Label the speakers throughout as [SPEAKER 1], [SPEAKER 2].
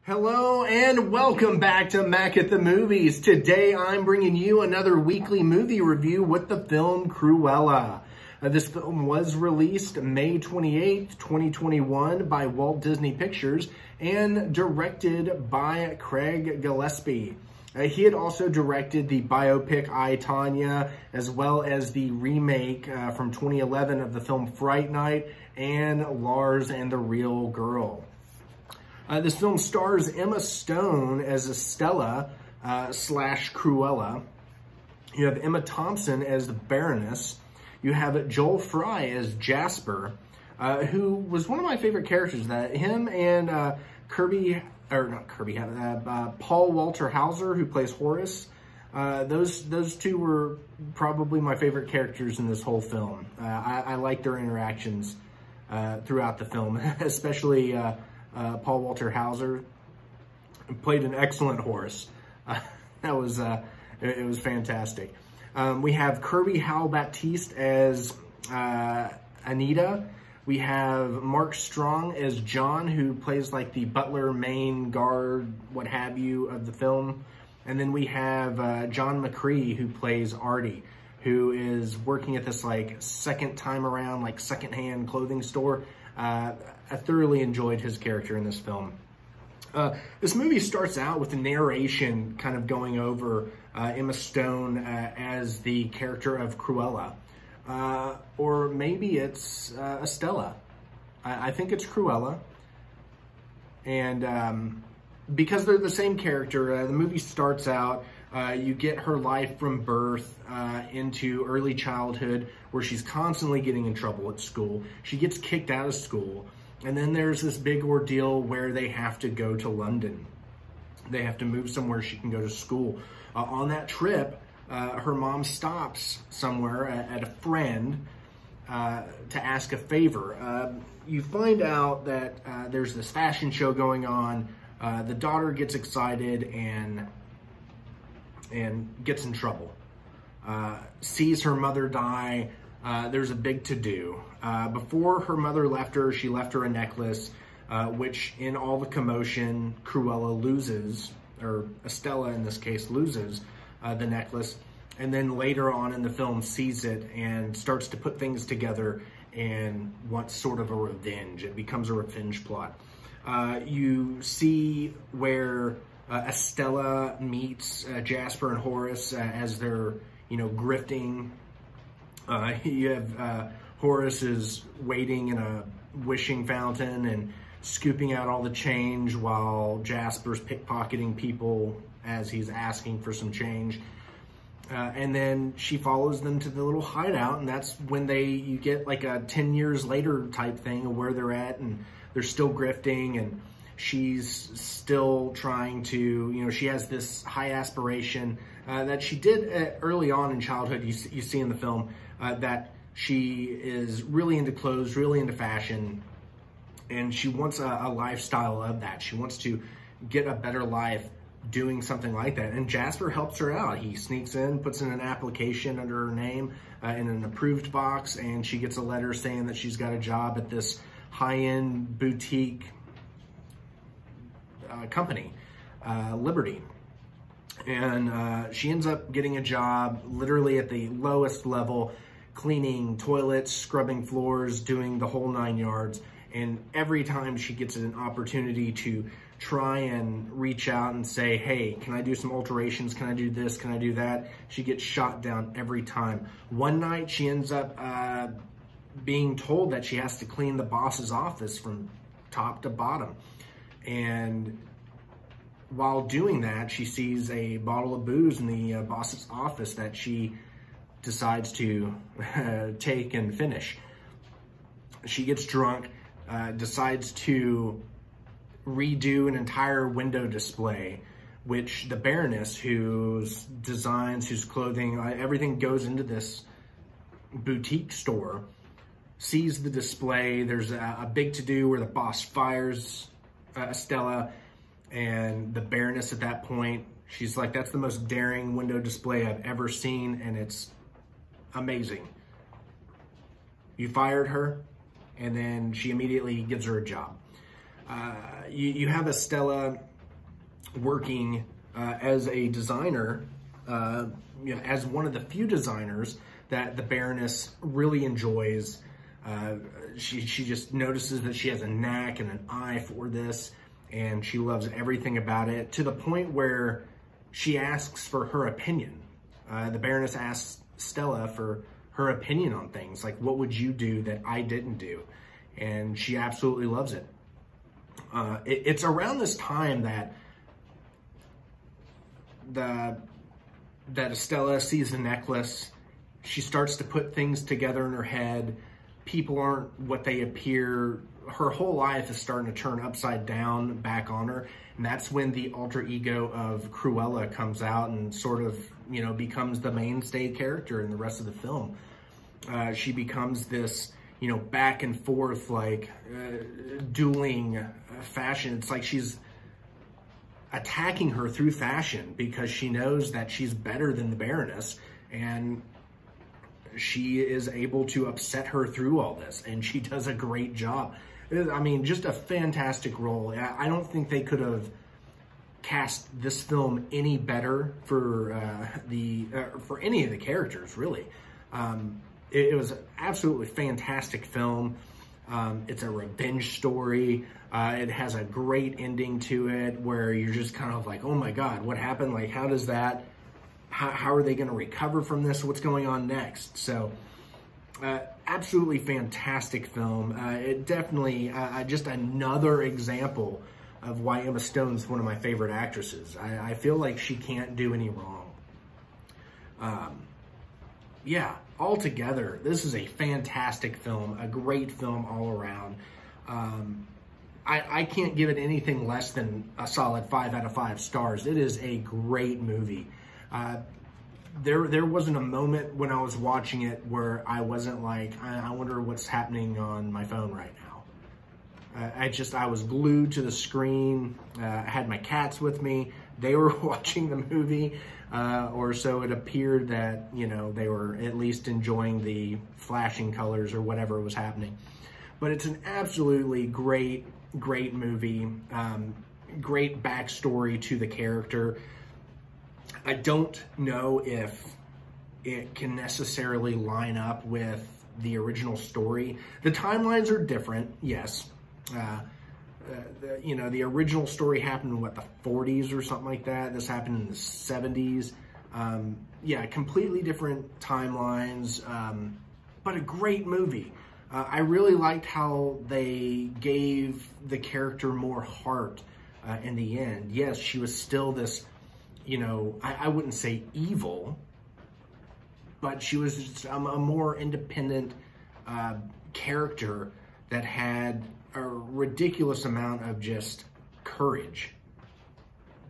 [SPEAKER 1] Hello and welcome back to Mac at the Movies. Today I'm bringing you another weekly movie review with the film Cruella. This film was released May 28th, 2021 by Walt Disney Pictures and directed by Craig Gillespie. He had also directed the biopic I, Tonya, as well as the remake from 2011 of the film Fright Night and Lars and the Real Girl. This film stars Emma Stone as Estella slash Cruella. You have Emma Thompson as the Baroness. You have Joel Fry as Jasper, who was one of my favorite characters. That him and Paul Walter Hauser, who plays Horace. Those two were probably my favorite characters in this whole film. I like their interactions throughout the film, especially Paul Walter Hauser played an excellent Horace. It was fantastic. We have Kirby Howell-Baptiste as Anita. We have Mark Strong as John, who plays like the butler, main guard, what have you, of the film. And then we have John McCree, who plays Artie, who is working at this like second time around, like secondhand clothing store. I thoroughly enjoyed his character in this film. This movie starts out with the narration kind of going over Emma Stone as the character of Cruella. Or maybe it's Estella. I think it's Cruella. And because they're the same character, the movie starts out, you get her life from birth into early childhood, where she's constantly getting in trouble at school. She gets kicked out of school. And then there's this big ordeal where they have to go to London. They have to move somewhere she can go to school. On that trip, her mom stops somewhere at a friend to ask a favor. You find out that there's this fashion show going on. The daughter gets excited and gets in trouble. Sees her mother die. There's a big to-do. Before her mother left her, she left her a necklace, which in all the commotion, Cruella loses, or Estella in this case loses the necklace, and then later on in the film sees it and starts to put things together and wants sort of a revenge. It becomes a revenge plot. You see where Estella meets Jasper and Horace as they're, grifting. You have Horace is waiting in a wishing fountain and scooping out all the change while Jasper's pickpocketing people as he's asking for some change. And then she follows them to the little hideout, and that's when you get like a 10 years later type thing of where they're at, and they're still grifting, and she's still trying to, she has this high aspiration that she did early on in childhood. You see in the film that she is really into clothes, really into fashion, and she wants a lifestyle of that. She wants to get a better life doing something like that. And Jasper helps her out. He sneaks in, puts in an application under her name in an approved box, and she gets a letter saying that she's got a job at this high-end boutique company, Liberty. And she ends up getting a job literally at the lowest level, cleaning toilets, scrubbing floors, doing the whole 9 yards. And every time she gets an opportunity to try and reach out and say, hey, can I do some alterations? Can I do this? Can I do that? She gets shot down every time. One night she ends up being told that she has to clean the boss's office from top to bottom. And while doing that, she sees a bottle of booze in the boss's office that she decides to take and finish. She gets drunk, decides to redo an entire window display, which the Baroness, whose designs, whose clothing, everything goes into this boutique store, sees the display. There's a big to-do where the boss fires Estella, and the Baroness at that point, she's like, that's the most daring window display I've ever seen, and it's amazing. You fired her, and then she immediately gives her a job. You have Estella working as a designer, as one of the few designers that the Baroness really enjoys. She just notices that she has a knack and an eye for this, and she loves everything about it, to the point where she asks for her opinion. The Baroness asks Stella for her opinion on things, like, what would you do that I didn't do? And she absolutely loves it. It's around this time that Stella sees the necklace. She starts to put things together in her head. People aren't what they appear. Her whole life is starting to turn upside down back on her. And that's when the alter ego of Cruella comes out and sort of, becomes the mainstay character in the rest of the film. She becomes this, back and forth, like, dueling fashion. It's like she's attacking her through fashion because she knows that she's better than the Baroness, and she is able to upset her through all this, and she does a great job. I mean, just a fantastic role. I don't think they could have cast this film any better for any of the characters, really. It was an absolutely fantastic film. It's a revenge story. It has a great ending to it where you're just kind of like, oh my God, what happened? Like, how does that, how are they going to recover from this? What's going on next? So, absolutely fantastic film. It definitely, just another example of why Emma Stone's one of my favorite actresses. I feel like she can't do any wrong. Yeah, altogether, this is a fantastic film, a great film all around. I can't give it anything less than a solid 5 out of 5 stars. It is a great movie. There wasn't a moment when I was watching it where I wasn't like, I wonder what's happening on my phone right now. I was glued to the screen. I had my cats with me. They were watching the movie, or so it appeared that, they were at least enjoying the flashing colors or whatever was happening. But it's an absolutely great movie. Great backstory to the character. I don't know if it can necessarily line up with the original story. The timelines are different, yes. The original story happened in, what, the 40s or something like that. This happened in the 70s. Yeah, completely different timelines, but a great movie. I really liked how they gave the character more heart in the end. Yes, she was still this, I wouldn't say evil, but she was just a more independent character that had a ridiculous amount of just courage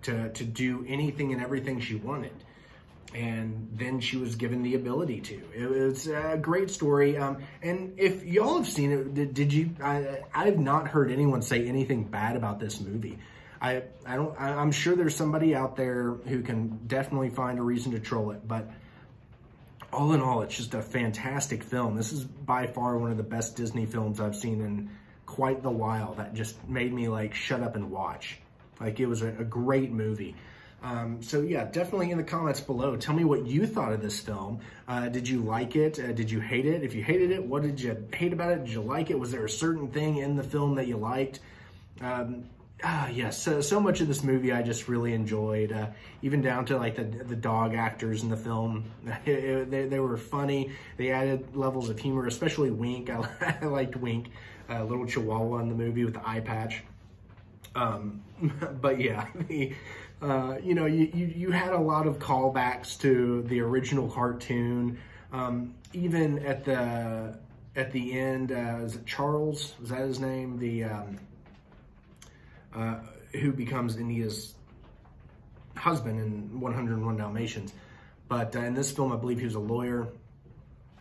[SPEAKER 1] to do anything and everything she wanted. And then she was given the ability to. It was a great story. And if y'all have seen it, did you? I've not heard anyone say anything bad about this movie. I'm sure there's somebody out there who can definitely find a reason to troll it, but all in all, it's just a fantastic film. This is by far one of the best Disney films I've seen in quite the while. That just made me like shut up and watch. Like, it was a great movie. So yeah, definitely in the comments below, tell me what you thought of this film. Did you like it? Did you hate it? If you hated it, what did you hate about it? Did you like it? Was there a certain thing in the film that you liked? Yes, so much of this movie I just really enjoyed, even down to like the dog actors in the film. They were funny. They added levels of humor, especially Wink. I liked Wink, little chihuahua in the movie with the eye patch. But yeah, you had a lot of callbacks to the original cartoon. Even at the end, is it Charles? Is that his name? Who becomes Anita's husband in 101 Dalmatians. But in this film, I believe he was a lawyer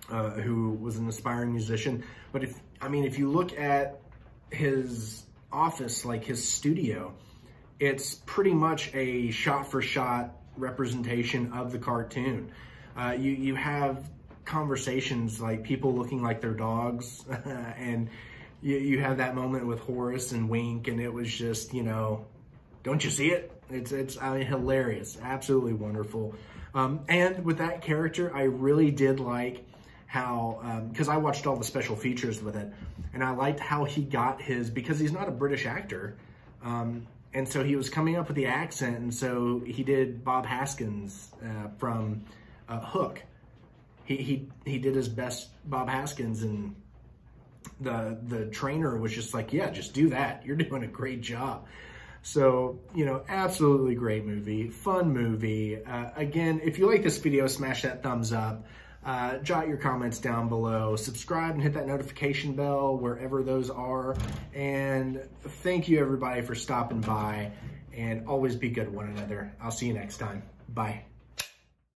[SPEAKER 1] who was an aspiring musician. But if you look at his office, like his studio, it's pretty much a shot-for-shot representation of the cartoon. You have conversations like people looking like their dogs, and you have that moment with Horace and Wink, and it was just, don't you see it? It's I mean, hilarious, absolutely wonderful. And with that character, I really did like how, because I watched all the special features with it, and I liked how he got his, because he's not a British actor, and so he was coming up with the accent, and so he did Bob Haskins from Hook. He did his best Bob Haskins, and the trainer was just like, yeah, just do that. You're doing a great job. So, you know, absolutely great movie, fun movie. Again, if you like this video, smash that thumbs up. Jot your comments down below. Subscribe and hit that notification bell wherever those are. And thank you, everybody, for stopping by. And always be good to one another. I'll see you next time. Bye.